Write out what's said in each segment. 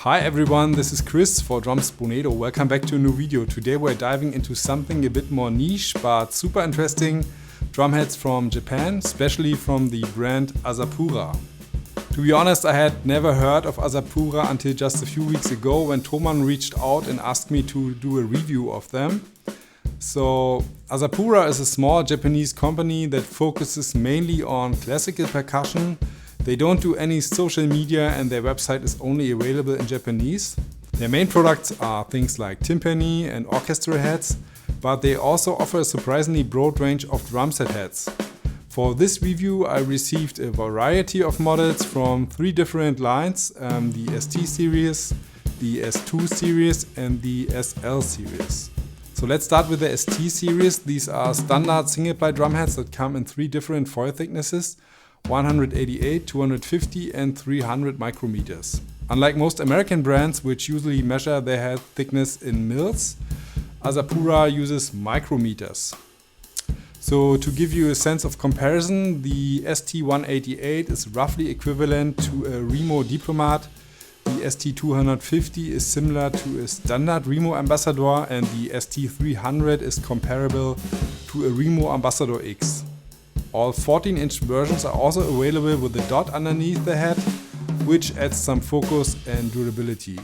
Hi everyone, this is Chris for Drums Bonedo. Welcome back to a new video. Today we're diving into something a bit more niche but super interesting, drumheads from Japan, especially from the brand Asapura. To be honest, I had never heard of Asapura until just a few weeks ago when Thomann reached out and asked me to do a review of them. So Asapura is a small Japanese company that focuses mainly on classical percussion. They don't do any social media and their website is only available in Japanese. Their main products are things like timpani and orchestral heads, but they also offer a surprisingly broad range of drum set heads. For this review I received a variety of models from three different lines, the ST series, the S2 series and the SL series. So let's start with the ST series. These are standard single ply drum heads that come in three different foil thicknesses: 188, 250 and 300 micrometers. Unlike most American brands, which usually measure their head thickness in mils, Asapura uses micrometers. So to give you a sense of comparison, the ST-188 is roughly equivalent to a Remo Diplomat. The ST-250 is similar to a standard Remo Ambassador and the ST-300 is comparable to a Remo Ambassador X. All 14-inch versions are also available with a dot underneath the head, which adds some focus and durability.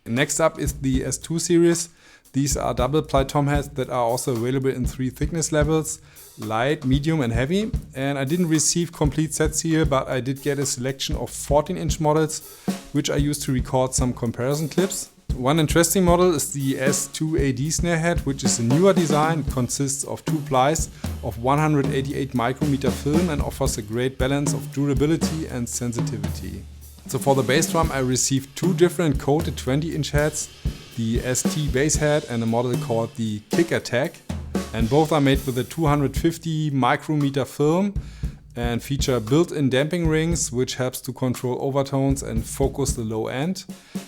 Next up is the S2 series. These are double-ply tom heads that are also available in three thickness levels: light, medium and heavy. And I didn't receive complete sets here, but I did get a selection of 14-inch models, which I used to record some comparison clips. One interesting model is the S2-AD Snare head, which is a newer design. It consists of two plies of 188 micrometer film and offers a great balance of durability and sensitivity. So for the bass drum I received two different coated 20-inch heads, the ST bass head and a model called the Kick Attack. And both are made with a 250 micrometer film and feature built-in damping rings, which helps to control overtones and focus the low end.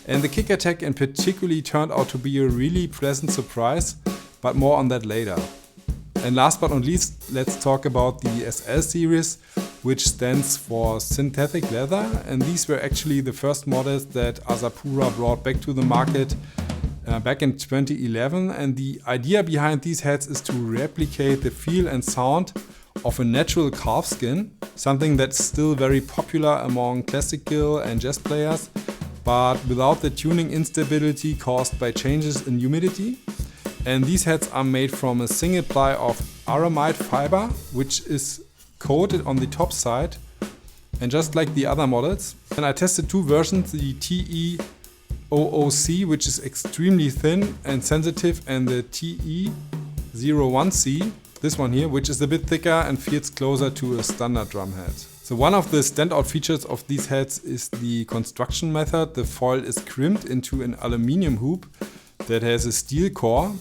And the Kick Attack in particular turned out to be a really pleasant surprise, but more on that later. And last but not least, let's talk about the SL series, which stands for synthetic leather. And these were actually the first models that Asapura brought back to the market back in 2011. And the idea behind these heads is to replicate the feel and sound of a natural calf skin, something that's still very popular among classical and jazz players, but without the tuning instability caused by changes in humidity. And these heads are made from a single ply of aramide fiber, which is coated on the top side, and just like the other models. And I tested two versions, the TE-000C, which is extremely thin and sensitive, and the TE-01C, this one here, which is a bit thicker and feels closer to a standard drum head. So one of the standout features of these heads is the construction method. The foil is crimped into an aluminium hoop that has a steel core,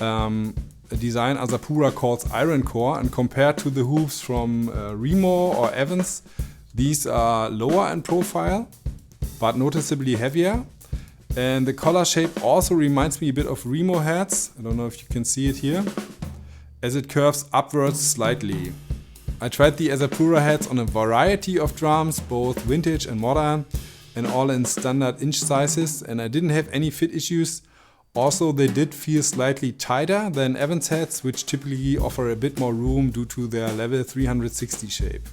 a design Asapura calls iron core, and compared to the hoops from Remo or Evans, these are lower in profile but noticeably heavier. And the collar shape also reminds me a bit of Remo heads. I don't know if you can see it here, as it curves upwards slightly. I tried the Asapura heads on a variety of drums, both vintage and modern, and all in standard inch sizes, and I didn't have any fit issues. Also, they did feel slightly tighter than Evans heads, which typically offer a bit more room due to their level 360 shape.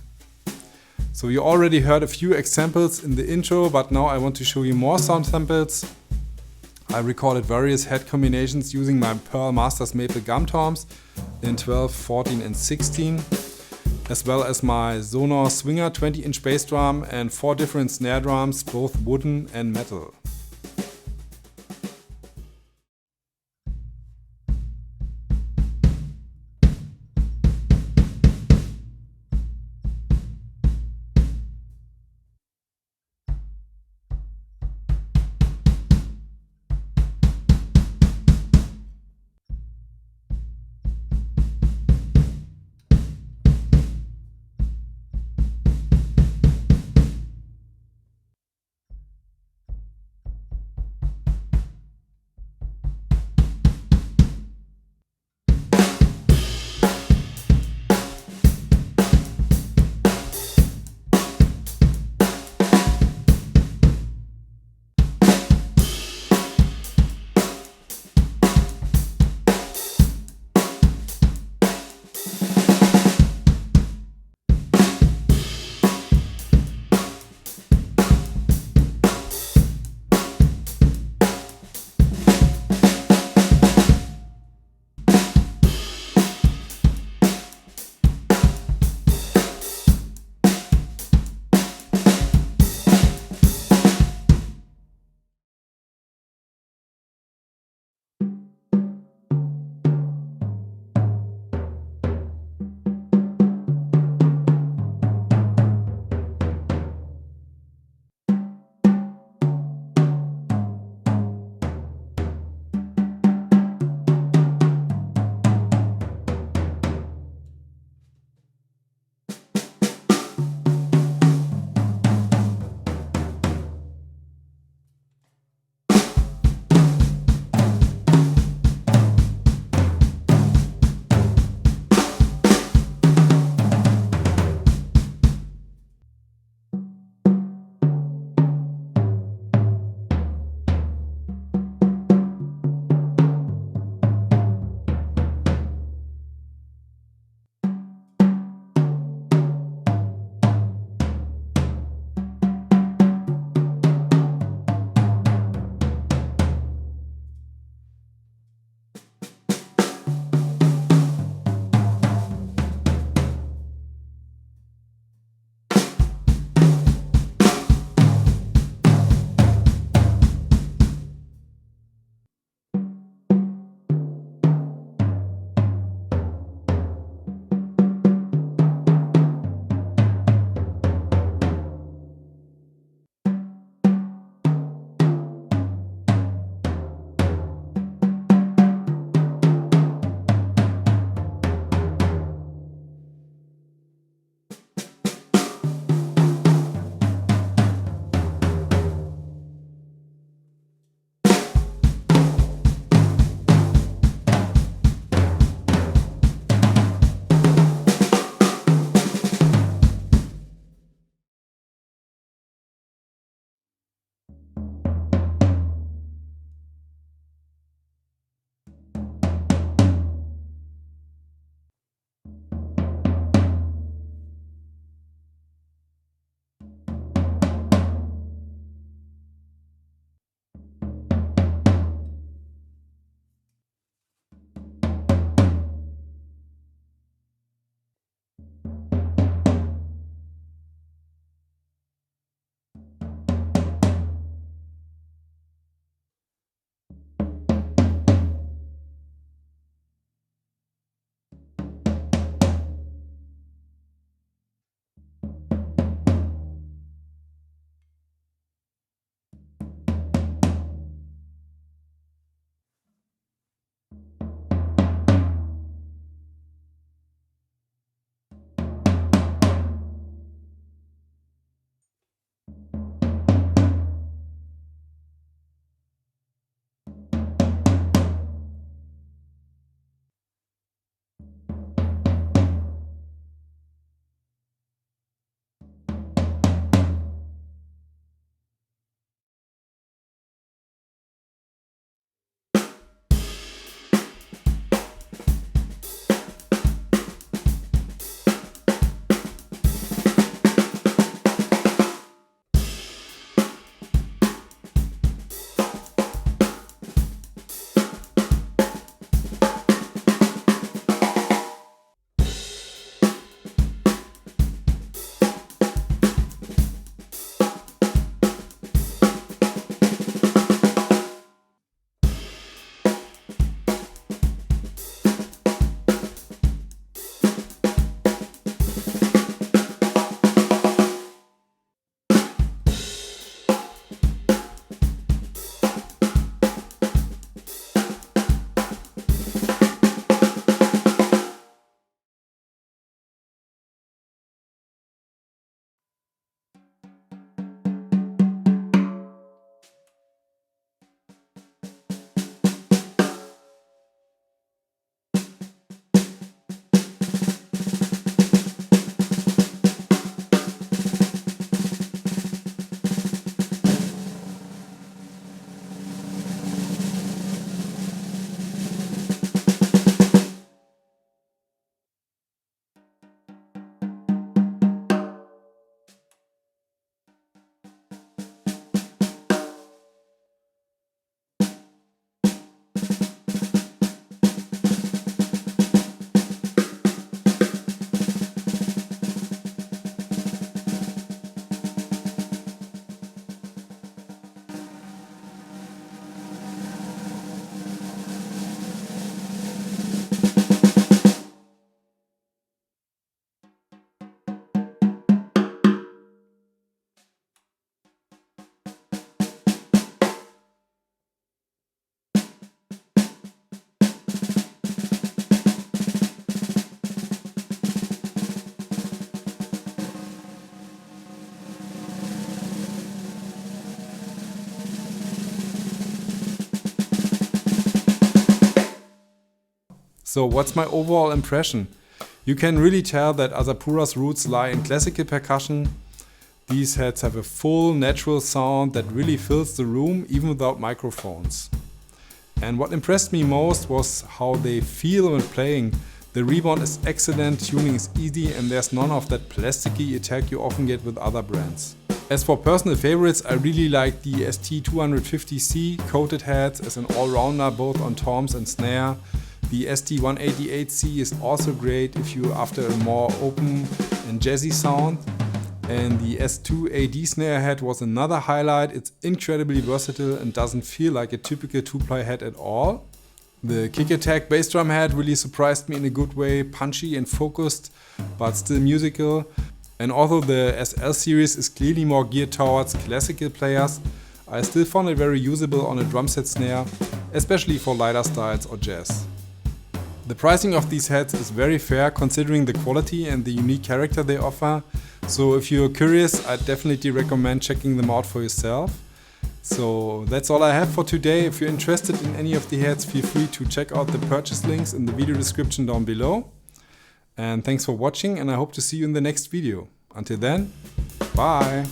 So you already heard a few examples in the intro, but now I want to show you more sound samples. I recorded various head combinations using my Pearl Masters maple gum toms in 12, 14 and 16, as well as my Sonor Swinger 20-inch bass drum and four different snare drums, both wooden and metal. So what's my overall impression? You can really tell that Asapura's roots lie in classical percussion. These heads have a full natural sound that really fills the room even without microphones. And what impressed me most was how they feel when playing. The rebound is excellent, tuning is easy, and there's none of that plasticky attack you often get with other brands. As for personal favorites, I really like the ST-250C coated heads as an all-rounder both on toms and snare. The ST-188C is also great if you're after a more open and jazzy sound. And the S2-AD Snare head was another highlight. It's incredibly versatile and doesn't feel like a typical 2-ply head at all. The kick attack bass drum head really surprised me in a good way, punchy and focused, but still musical. And although the SL series is clearly more geared towards classical players, I still found it very usable on a drum set snare, especially for lighter styles or jazz. The pricing of these heads is very fair considering the quality and the unique character they offer. So if you're curious, I'd definitely recommend checking them out for yourself. So that's all I have for today. If you're interested in any of the heads, feel free to check out the purchase links in the video description down below. And thanks for watching, and I hope to see you in the next video. Until then, bye!